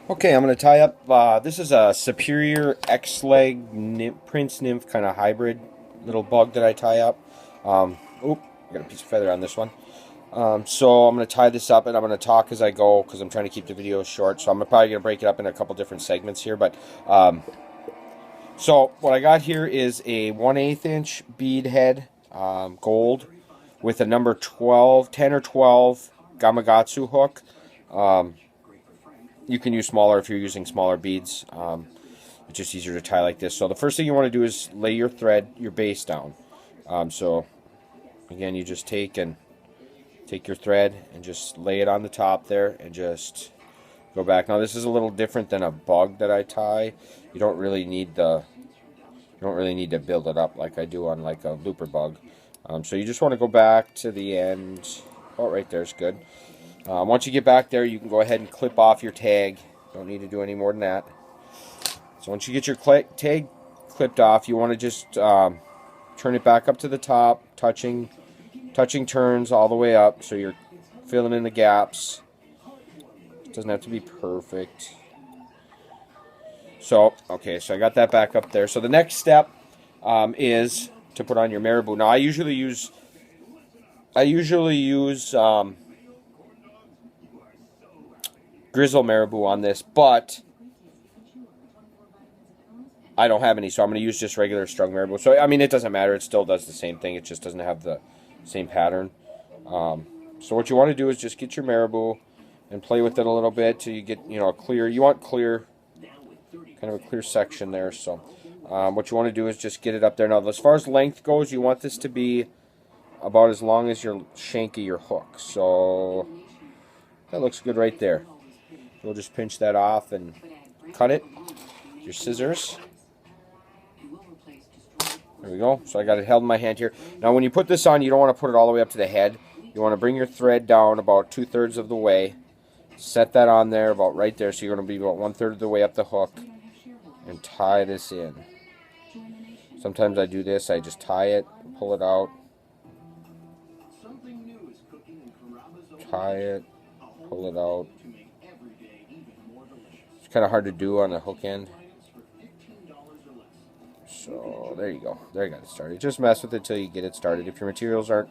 Okay, I'm going to tie up, this is a Superior X-Leg Prince Nymph kind of hybrid little bug that I tie up. Oop, I got a piece of feather on this one. So I'm going to tie this up and I'm going to talk as I go because I'm trying to keep the video short. So I'm probably going to break it up in a couple different segments here. So what I got here is a 1/8 inch bead head, gold, with a number 12, 10 or 12 Gamakatsu hook. You can use smaller if you're using smaller beads. It's just easier to tie like this. So the first thing you want to do is lay your thread, your base down. So again, you just take your thread and just lay it on the top there and just go back. Now this is a little different than a bug that I tie. You don't really need to build it up like I do on like a looper bug. So you just want to go back to the end. Oh, right there's good. Once you get back there, you can go ahead and clip off your tag. Don't need to do any more than that. So once you get your tag clipped off, you want to just turn it back up to the top, touching turns all the way up, so you're filling in the gaps. It doesn't have to be perfect. So, okay, so I got that back up there. So the next step is to put on your marabou. Now I usually use grizzle marabou on this, but I don't have any, so I'm going to use just regular strung marabou. So, I mean, it doesn't matter. It still does the same thing. It just doesn't have the same pattern. So what you want to do is just get your marabou and play with it a little bit till you get, a clear, kind of a clear section there. So what you want to do is just get it up there. Now, as far as length goes, you want this to be about as long as your shank of your hook. So that looks good right there. We'll just pinch that off and cut it. Your scissors. There we go. So I got it held in my hand here. Now when you put this on, you don't want to put it all the way up to the head. You want to bring your thread down about 2/3 of the way. Set that on there about right there. So you're going to be about 1/3 of the way up the hook. And tie this in. Sometimes I do this. I just tie it, pull it out. Tie it, pull it out. It's kind of hard to do on the hook end. So there you go. There you got it started. Just mess with it till you get it started. If your materials aren't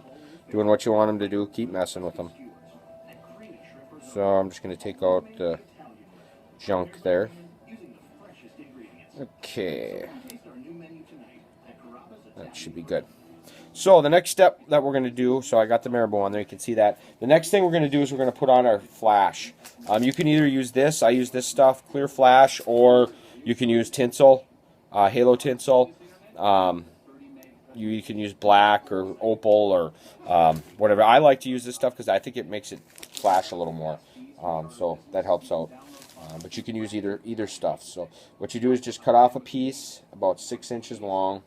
doing what you want them to do, keep messing with them. So I'm just going to take out the junk there. Okay. That should be good. So the next step that we're going to do, so I got the marabou on there, you can see that. The next thing we're going to do is we're going to put on our flash. You can either use this, I use this stuff, clear flash, or you can use tinsel, halo tinsel. You can use black or opal or whatever. I like to use this stuff because I think it makes it flash a little more. So that helps out. But you can use either stuff. So what you do is just cut off a piece about 6 inches long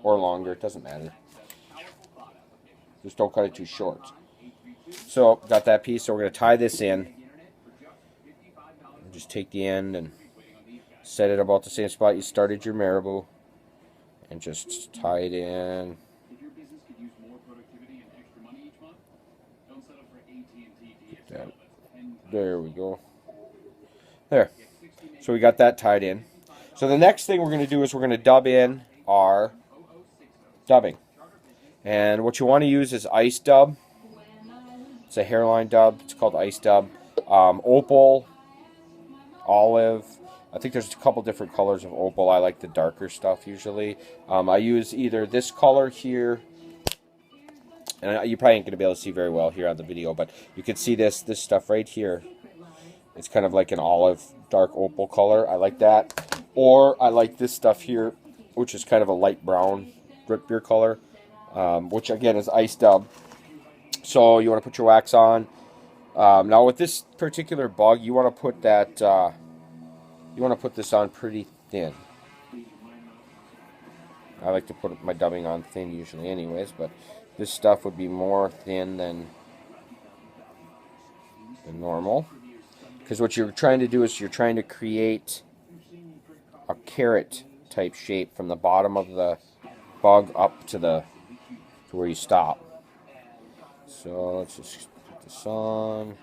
or longer. It doesn't matter. Just don't cut it too short. So got that piece. So we're going to tie this in. Just take the end and set it about the same spot you started your marabou. And just tie it in. There we go. There. So we got that tied in. So the next thing we're going to do is we're going to dub in our dubbing. And what you want to use is ice dub. It's a hairline dub. It's called ice dub. Opal, olive. I think there's a couple different colors of opal. I like the darker stuff usually. I use either this color here, and you probably ain't going to be able to see very well here on the video, but you can see this stuff right here. It's kind of like an olive, dark opal color. I like that. Or I like this stuff here, which is kind of a light brown root beer color, which again is ice dub. So you want to put your wax on. Now with this particular bug, you want to put that. You want to put this on pretty thin. I like to put my dubbing on thin usually anyways, but this stuff would be more thin than normal. Because what you're trying to do is you're trying to create a carrot type shape from the bottom of the bug up to where you stop. So let's just put this on.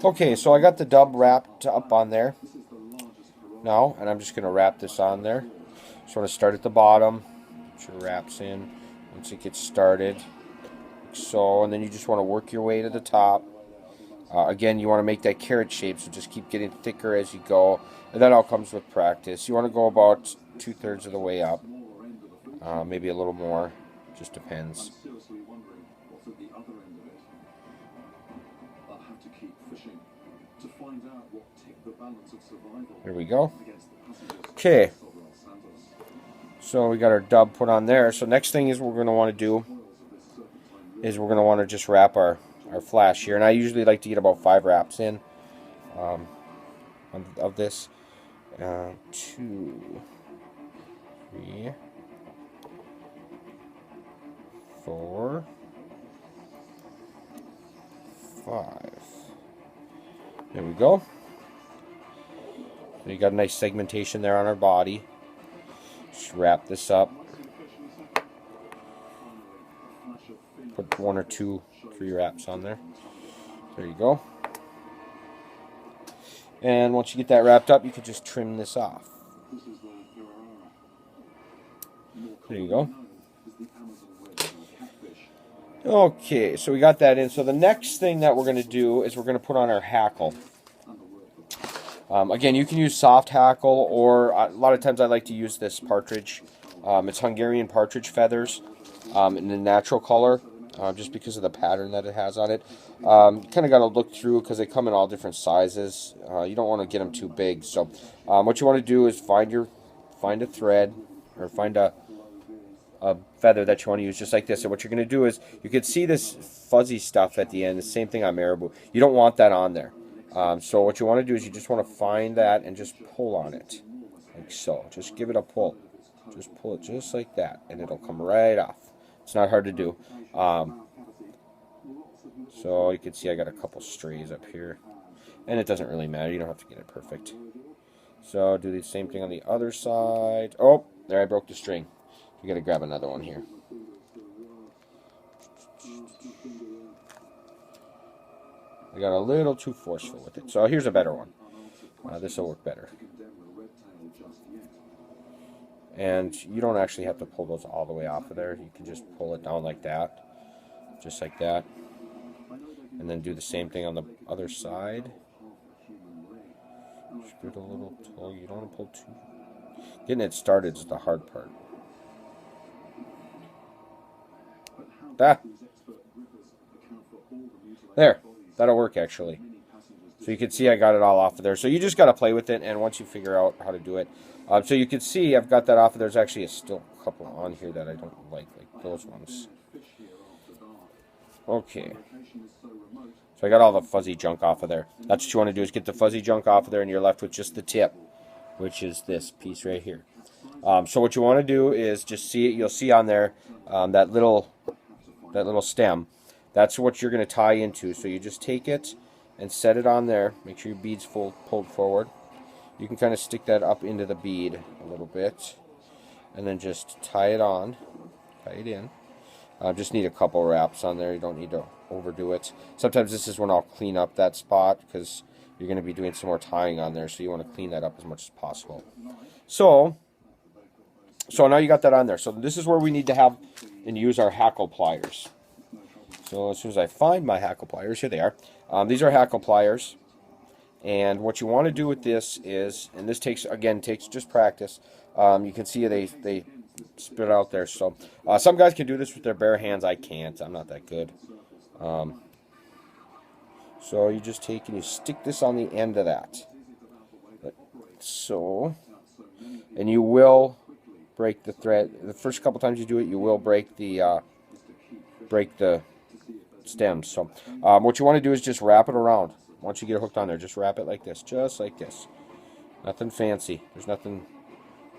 Okay, so I got the dub wrapped up on there now, and I'm just going to wrap this on there. So I'm going to start at the bottom. Make sure it wraps in once it gets started. Like so, and then you just want to work your way to the top. Again, you want to make that carrot shape, so just keep getting thicker as you go. And that all comes with practice. You want to go about 2/3 of the way up. Maybe a little more. Just depends. There we go. Okay. So we got our dub put on there. So next thing is we're going to want to do is we're going to want to just wrap our flash here. And I usually like to get about 5 wraps in of this. 2, 3, 4, 5. There we go. You got a nice segmentation there on our body. Just wrap this up. Put 1 or 2, 3 wraps on there. There you go. And once you get that wrapped up, you can just trim this off. There you go. Okay, so we got that in. So the next thing that we're going to do is we're going to put on our hackle. Again, you can use soft hackle, or a lot of times I like to use this partridge. It's Hungarian partridge feathers in the natural color, just because of the pattern that it has on it. You kind of got to look through because they come in all different sizes. You don't want to get them too big. So what you want to do is find a thread, or find a feather that you want to use, just like this. And what you're going to do is, you can see this fuzzy stuff at the end, the same thing on marabou. You don't want that on there. So what you want to do is you just want to find that and just pull on it, like so. Just give it a pull. Just pull it just like that, and it'll come right off. It's not hard to do. So you can see I got a couple strays up here, and it doesn't really matter. You don't have to get it perfect. So do the same thing on the other side. Oh, there, I broke the string. You got to grab another one here. I got a little too forceful with it. So here's a better one. This will work better. And you don't actually have to pull those all the way off of there. You can just pull it down like that. Just like that. And then do the same thing on the other side. Just get a little tug. You don't want to pull too. Getting it started is the hard part. There. That'll work, actually. So you can see I got it all off of there. So you just got to play with it, and once you figure out how to do it. So you can see I've got that off. There's actually still a couple on here that I don't like those ones. Okay. So I got all the fuzzy junk off of there. That's what you want to do, is get the fuzzy junk off of there, and you're left with just the tip, which is this piece right here. So what you want to do is just see it. You'll see on there that little stem. That's what you're going to tie into. So you just take it and set it on there. Make sure your bead's pulled forward. You can kind of stick that up into the bead a little bit, and then just tie it on. Tie it in. Just need a couple wraps on there. You don't need to overdo it. Sometimes this is when I'll clean up that spot, because you're going to be doing some more tying on there, so you want to clean that up as much as possible. So now you got that on there. So this is where we need to have and use our hackle pliers. So as soon as I find my hackle pliers, here they are. These are hackle pliers. And what you want to do with this is, and this takes just practice. You can see they spit out there. So some guys can do this with their bare hands. I can't. I'm not that good. So you just take and you stick this on the end of that. So, and you will break the thread. The first couple times you do it, you will break the stems. So what you want to do is just wrap it around. Once you get it hooked on there, just wrap it like this, just like this. Nothing fancy. There's nothing,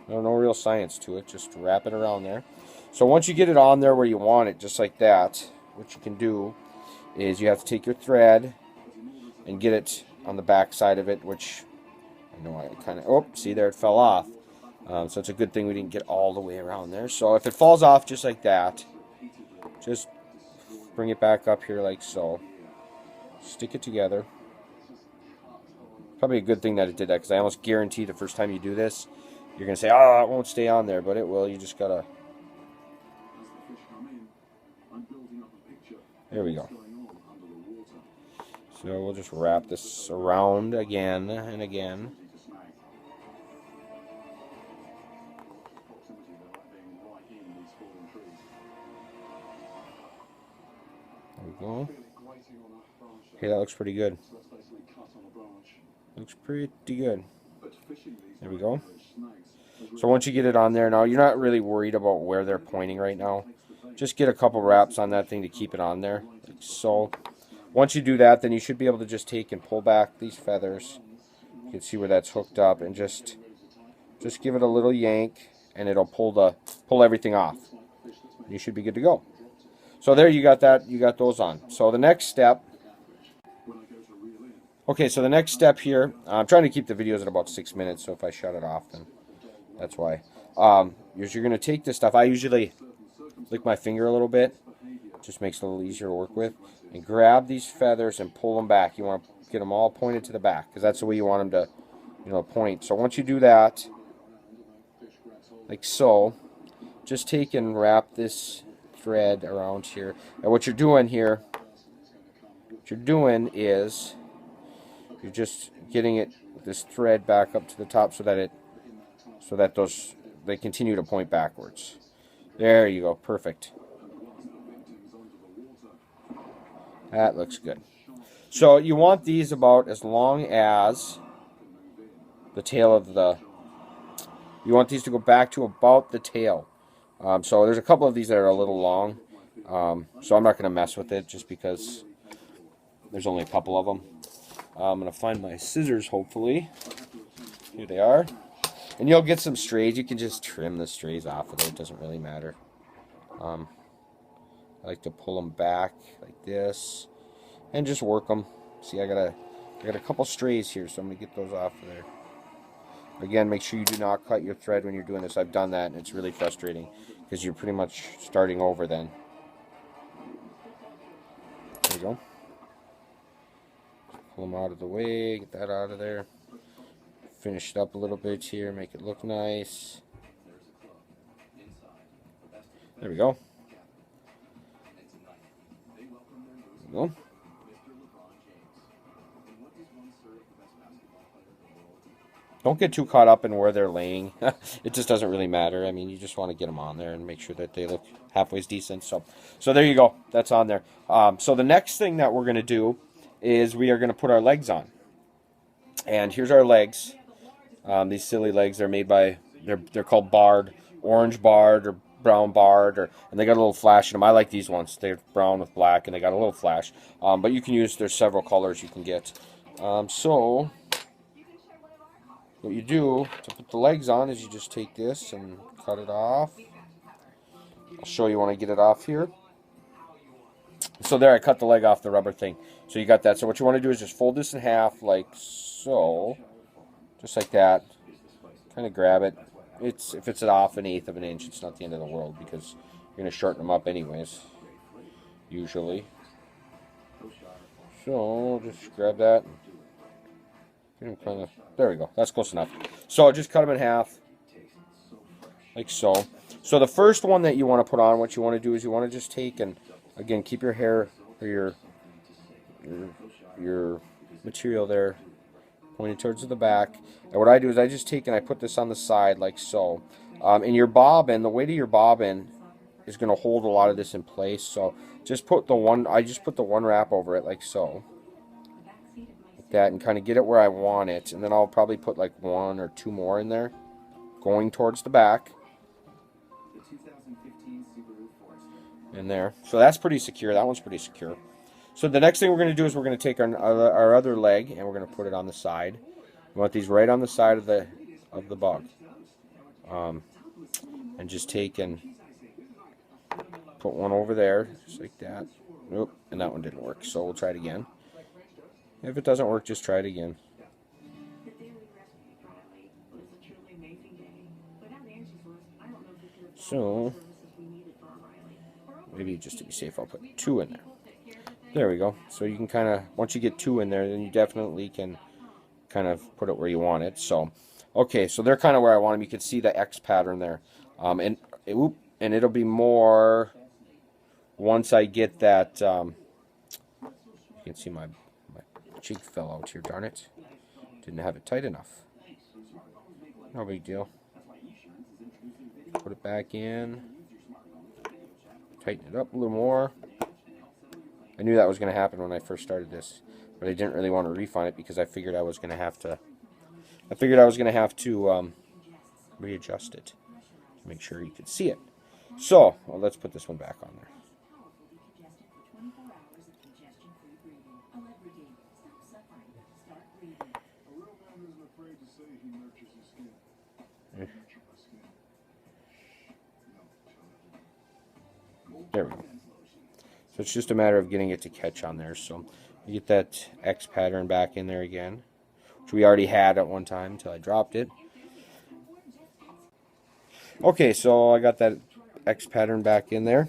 no real science to it. Just wrap it around there. So once you get it on there where you want it, just like that, what you can do is you have to take your thread and get it on the back side of it, which I know I kind of, oh, see there, it fell off. So it's a good thing we didn't get all the way around there. So if it falls off just like that, just bring it back up here like so. Stick it together. Probably a good thing that it did that, because I almost guarantee the first time you do this, you're going to say, oh, it won't stay on there, but it will. You just got to... There we go. So we'll just wrap this around again and again. There we go. Okay, that looks pretty good. Looks pretty good. There we go. So once you get it on there now, you're not really worried about where they're pointing right now. Just get a couple wraps on that thing to keep it on there, like so. Once you do that, then you should be able to just take and pull back these feathers. You can see where that's hooked up, and just give it a little yank, and it'll pull everything off. You should be good to go. So there, you got that. You got those on. So the next step. Okay, so the next step here, I'm trying to keep the videos at about 6 minutes, so if I shut it off, then that's why. You're going to take this stuff. I usually lick my finger a little bit. Just makes it a little easier to work with. And grab these feathers and pull them back. You want to get them all pointed to the back, because that's the way you want them to, point. So once you do that, like so, just take and wrap this thread around here. And what you're doing here, is you're just getting this thread back up to the top so that they continue to point backwards. There you go, perfect. That looks good. So you want these about as long as the tail of the... You want these to go back to about the tail. So there's a couple of these that are a little long. So I'm not going to mess with it just because there's only a couple of them. I'm going to find my scissors, hopefully. Here they are. And you'll get some strays. You can just trim the strays off of it. It doesn't really matter. I like to pull them back like this and just work them. See, I got a couple strays here, so I'm going to get those off of there. Again, make sure you do not cut your thread when you're doing this. I've done that, and it's really frustrating because you're pretty much starting over then. There you go. Pull them out of the way, get that out of there. Finish it up a little bit here, make it look nice. There we go. There we go. Don't get too caught up in where they're laying. It just doesn't really matter. I mean, you just want to get them on there and make sure that they look halfway decent. So there you go. That's on there. So the next thing that we're going to do is we are going to put our legs on. And here's our legs. These silly legs are made by, they're called barred, orange barred or brown barred, and they got a little flash in them. I like these ones. They're brown with black, and they got a little flash. But you can use, there's several colors you can get. So what you do to put the legs on is you just take this and cut it off. I'll show you when I get it off here. So there, I cut the leg off the rubber thing. So you got that. So what you want to do is just fold this in half like so. Just like that. Kind of grab it. If it's off 1/8 of an inch, it's not the end of the world because you're going to shorten them up anyways. Usually. So just grab that. There we go. That's close enough. So just cut them in half. Like so. So the first one that you want to put on, what you want to do is you want to just take and, again, keep your hair or your material there pointed towards the back. And what I do is I just take and I put this on the side like so. And your bobbin, the weight of your bobbin is going to hold a lot of this in place. So just put the one, I just put the one wrap over it like so. Like that, and kind of get it where I want it. And then I'll probably put like 1 or 2 more in there going towards the back. In there. So that's pretty secure. That one's pretty secure. So the next thing we're going to do is we're going to take our other leg and we're going to put it on the side. We want these right on the side of the bug. And just take and put one over there, just like that. Nope, and that one didn't work. So we'll try it again. If it doesn't work, just try it again. So maybe just to be safe, I'll put 2 in there. There we go. So you can kind of, once you get 2 in there, then you definitely can kind of put it where you want it. So, okay, so they're kind of where I want them. You can see the X pattern there. And it'll be more once I get that. You can see my cheek fell out here, darn it. Didn't have it tight enough. No big deal. Put it back in. Tighten it up a little more. I knew that was going to happen when I first started this, but I didn't really want to refine it because I figured I was going to have to. Readjust it to make sure you could see it. So, well, let's put this one back on there. There we go. So it's just a matter of getting it to catch on there. So you get that X pattern back in there again, which we already had at one time until I dropped it. Okay, so I got that X pattern back in there.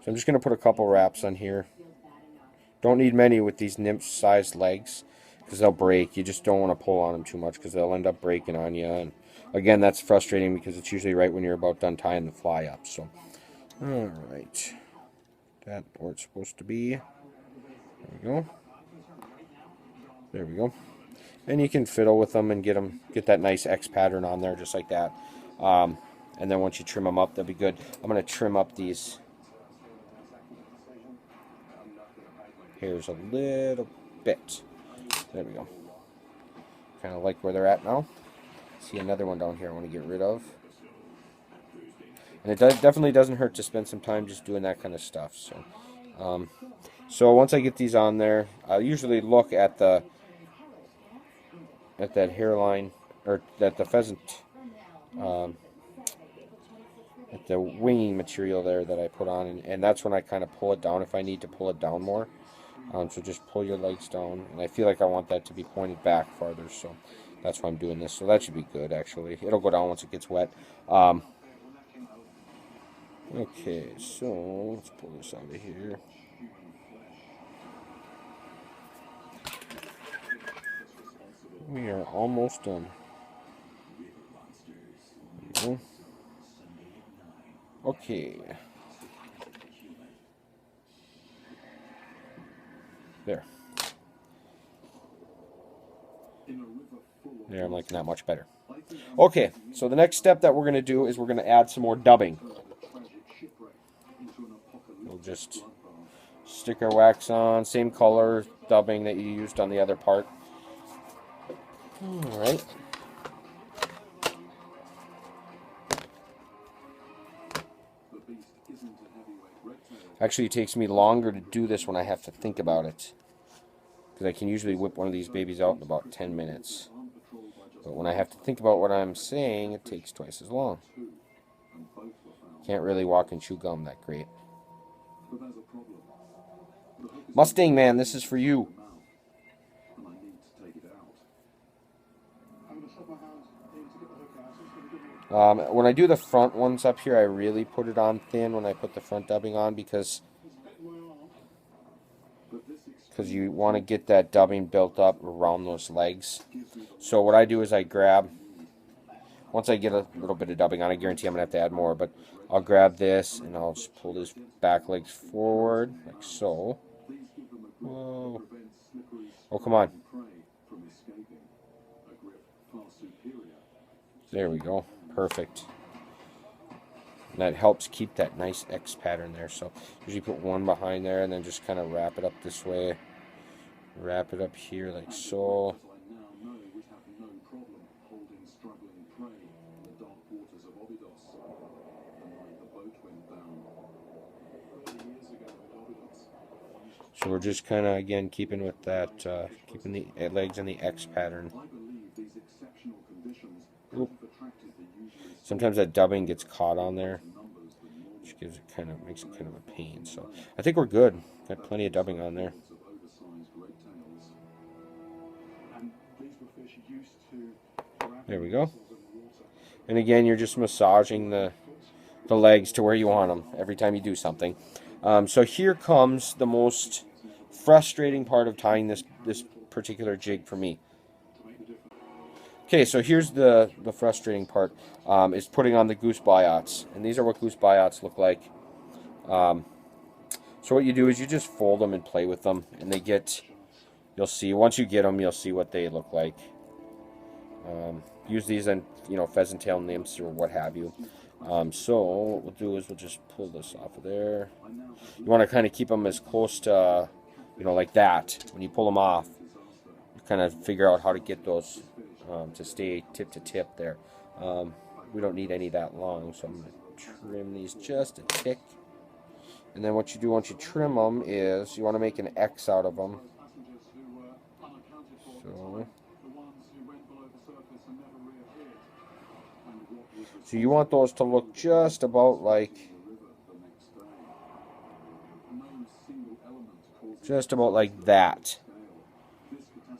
So I'm just going to put a couple wraps on here. Don't need many with these nymph-sized legs because they'll break. You just don't want to pull on them too much because they'll end up breaking on you. And again, that's frustrating because it's usually right when you're about done tying the fly up. So, all right. That where it's supposed to be. There we go. There we go. And you can fiddle with them and get that nice X pattern on there just like that. And then once you trim them up, they'll be good. I'm going to trim up these hairs a little bit. There we go. Kind of like where they're at now. See another one down here I want to get rid of. And it definitely doesn't hurt to spend some time just doing that kind of stuff. So once I get these on there, I usually look at that hairline, or at the pheasant, at the winging material there that I put on, and that's when I kind of pull it down if I need to pull it down more. So just pull your legs down, and I feel like I want that to be pointed back farther, so that's why I'm doing this. So that should be good, actually. It'll go down once it gets wet. Okay, so let's pull this out of here. We are almost done. There we go. Okay. There. There, I'm liking that much better. Okay, so the next step that we're going to do is we're going to add some more dubbing. We'll just stick our wax on, same color dubbing that you used on the other part. Alright. Actually, it takes me longer to do this when I have to think about it, because I can usually whip one of these babies out in about 10 minutes. But when I have to think about what I'm saying, it takes twice as long. Can't really walk and chew gum that great. Mustang Man, this is for you. When I do the front ones up here, I really put it on thin when I put the front dubbing on because you want to get that dubbing built up around those legs. So what I do is I grab, once I get a little bit of dubbing on, I guarantee I'm going to have to add more, but I'll grab this and I'll just pull his back legs forward, like so. Whoa. Oh, come on. There we go. Perfect. And that helps keep that nice X pattern there. So usually put one behind there and then just kind of wrap it up this way. Wrap it up here like so. So we're just kind of, again, keeping with that, keeping the legs in the X pattern. Oop. Sometimes that dubbing gets caught on there, which makes it kind of a pain. So I think we're good. Got plenty of dubbing on there. There we go. And again, you're just massaging the legs to where you want them every time you do something. So here comes the most frustrating part of tying this particular jig for me. Okay, so here's the frustrating part, is putting on the goose biots. And these are what goose biots look like. So what you do is you just fold them and play with them. And they get, you'll see, once you get them, you'll see what they look like. Use these in, pheasant tail nymphs or what have you. So what we'll do is we'll just pull this off of there. You want to kind of keep them as close to, like that. When you pull them off, you kind of figure out how to get those to stay tip to tip there. We don't need any that long, so I'm going to trim these just a tick. And then what you do once you trim them is you want to make an X out of them. So you want those to look just about like that.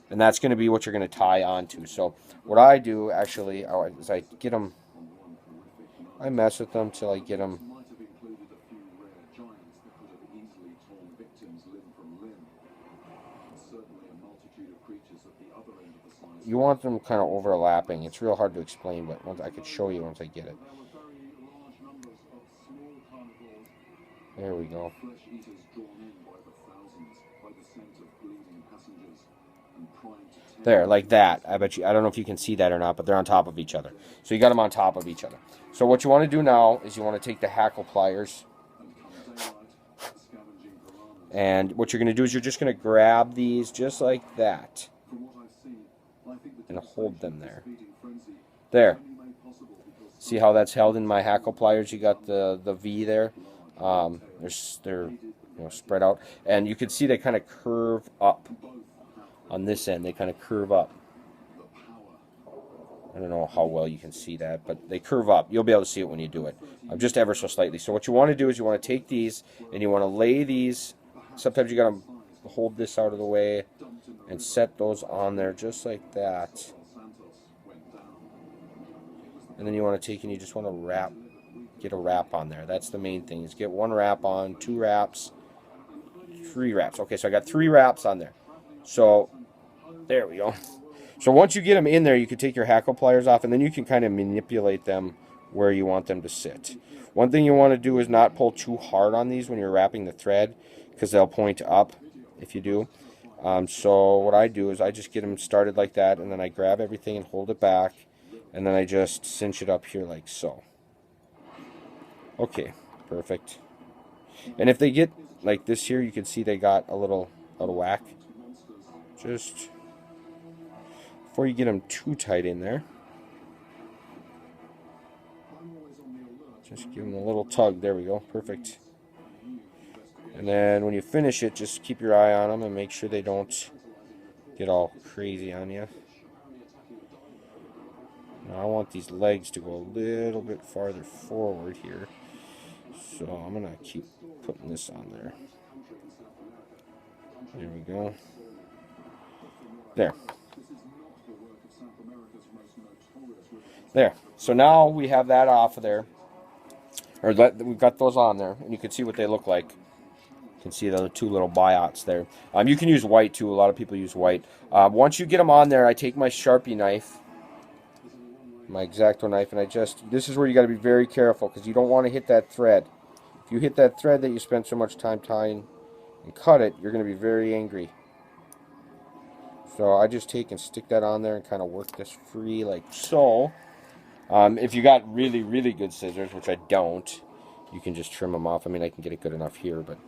And that's going to be what you're going to tie onto. So what I do actually is I get them, I mess with them till I get them you want them kind of overlapping. It's real hard to explain, but I could show you once I get it. There we go. There, like that. I bet you, I don't know if you can see that or not, but they're on top of each other. So you got them on top of each other. So what you want to do now is you want to take the hackle pliers. And what you're going to do is you're just going to grab these just like that. And hold them there. There. See how that's held in my hackle pliers? You got the V there. They're spread out, and you can see they kind of curve up on this end. They kind of curve up. I don't know how well you can see that, but they curve up. You'll be able to see it when you do it, just ever so slightly. So what you want to do is you want to take these and you want to lay these. Sometimes you got to hold this out of the way and set those on there just like that. And then you want to take and you just want to get a wrap on there. That's the main thing, is get one wrap on, 2 wraps, 3 wraps. Okay, so I got 3 wraps on there. So there we go. So once you get them in there, you can take your hackle pliers off, and then you can kind of manipulate them where you want them to sit. One thing you want to do is not pull too hard on these when you're wrapping the thread, because they'll point up if you do. So what I do is I just get them started like that, and then I grab everything and hold it back, and then I just cinch it up here like so. Okay, perfect. And if they get like this here, you can see they got a little out of whack. Just before you get them too tight in there, just give them a little tug. There we go, perfect. And then when you finish it, just keep your eye on them and make sure they don't get all crazy on you. Now I want these legs to go a little bit farther forward here. So I'm going to keep putting this on there. There we go. There. There. So now we have that off of there. Or we've got those on there. And you can see what they look like. You can see the 2 little biots there. You can use white too. A lot of people use white. Once you get them on there, I take my Sharpie knife, my X-Acto knife, and this is where you got to be very careful, because you don't want to hit that thread. If you hit that thread that you spent so much time tying and cut it, you're going to be very angry. So I just take and stick that on there and kind of work this free like so. If you got really, really good scissors, which I don't, you can just trim them off. I mean, I can get it good enough here, but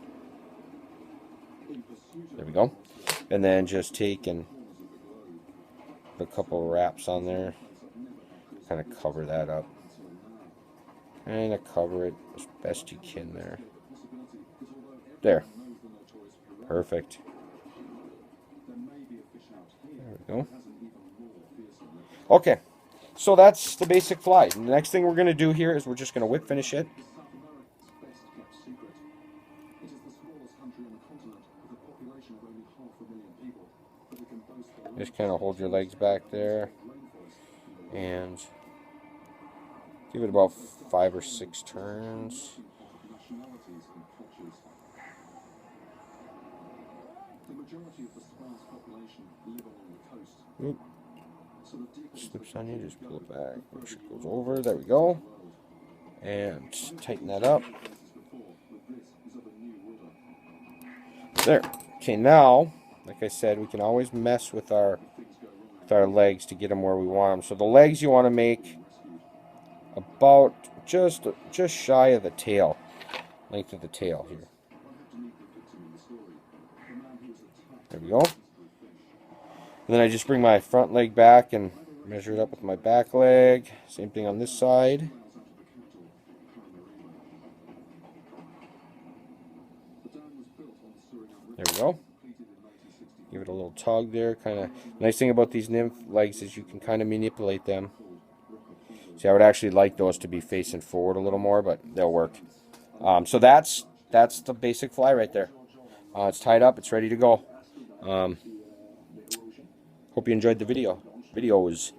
there we go. And then just take and put a couple of wraps on there. Kind of cover that up. Kind of cover it as best you can there. There. Perfect. There we go. Okay. So that's the basic fly. And the next thing we're going to do here is we're just going to whip finish it. Just kind of hold your legs back there and give it about 5 or 6 turns. Oop. Slips on you, just pull it back. Make sure it goes over. There we go. And tighten that up. There. Okay, now, like I said, we can always mess with our legs to get them where we want them. So the legs you want to make about just shy of the tail, length of the tail here. There we go. And then I just bring my front leg back and measure it up with my back leg. Same thing on this side. There we go. Give it a little tug there. Kind of nice thing about these nymph legs is you can kind of manipulate them. See, I would actually like those to be facing forward a little more, but they'll work. So that's the basic fly right there. It's tied up. It's ready to go. Hope you enjoyed the videos.